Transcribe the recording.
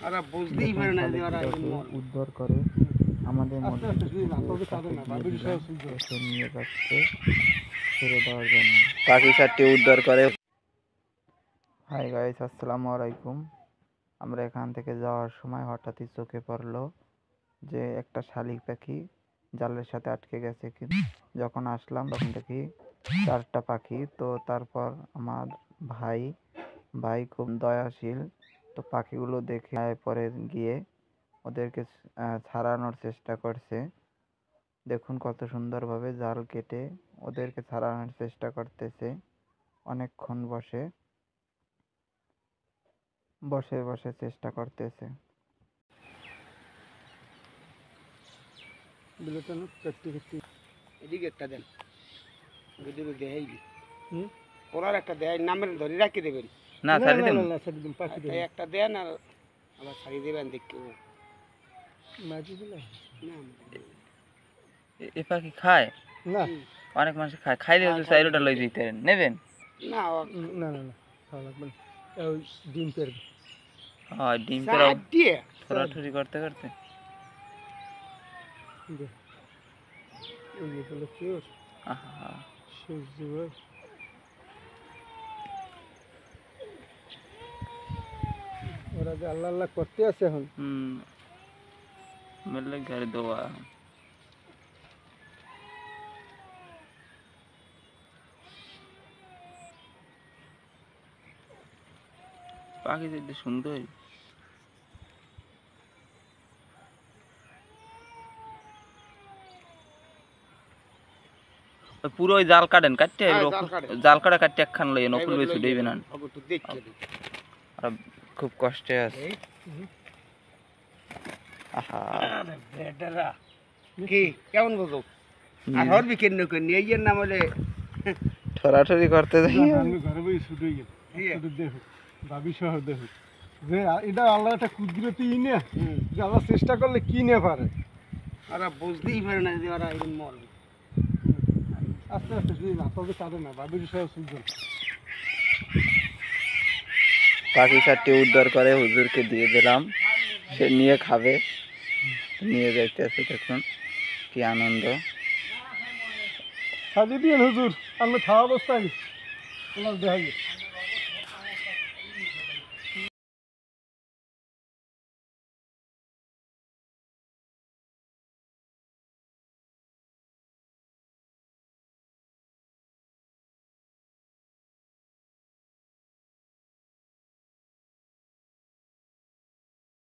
ওরা বুঝতেই পারে না যে ওরা উদ্ধার করে আমাদের মধ্যে নিয়ে যাচ্ছে ছেড়ে দেওয়ার জন্য। পাখি চারটি উদ্ধার করে। হাই গাইস, আসসালামু আলাইকুম। আমরা এখান থেকে যাওয়ার সময় হঠাৎই চোখে পড়লো যে একটা শালিক পাখি জালের সাথে আটকে গেছে। যখন আসলাম তখন দেখি 4টা পাখি। তো তারপর আমার ভাই খুব দয়াশীল, তো পাখিগুলো দেখে পরে গিয়ে ওদেরকে ছাড়ানোর চেষ্টা করছে। দেখুন কত সুন্দরভাবে জাল কেটে ওদেরকে ছাড়ানোর চেষ্টা করতেছে। অনেকক্ষণ বসে বসে চেষ্টা করতেছে। এদিকে একটা দেন, ওনার একটা দেয় নামের ধরে রাখি দেবেন। না ছাড়ি দেন, একটা দেন আর আবার ছাড়িয়ে দেবেন দেখি। এ পাখি খায় না, অনেক মানুষ খায়, খাইলে চাইরোটা লই দিতে নেবেন না না না না, খাওয়া লাগবে না। ওই ডিম পেরবে, হ্যাঁ ডিম পেরাও দিয়ে ঠোরাঠুরি করতে করতে ওরা যে আল্লাহ আল্লাহ করতে আছে এখন। মেলে ঘরে দোয়া পাখি দেখতে সুন্দর। পুরো ওই জাল কাটেন কাটতে জাল কাটা কাটতে একখান লই নকুল বেশি দেবে না। খুব কষ্টে আছে। আহা কি কেমন বুঝো আর হরবি কেন কেন এই এর নাম হলে ঠরাঠরি করতে যাই। আমি ঘরে বই শুটে গেল শুটে দেখো ভাবি সহ দেখো যে এটা আল্লাহ একটা কুদরতি ইনে যে আল্লাহ চেষ্টা করলে কি নে পারে। ওরা বুঝতেই পারে না যে ওরা এরকম মরবে। আস্তে আস্তে শুধু না তবে তাদের না ভাবির সহ শুনছেন। পাখি চারটি উদ্ধার করে হুজুরকে দিয়ে দিলাম, সে নিয়ে খাবে, নিয়ে যাইতেছে। দেখুন কি আনন্দ। সাজিয়ে দিন হুজুর, আমি খাওয়া অবস্থায় দেখা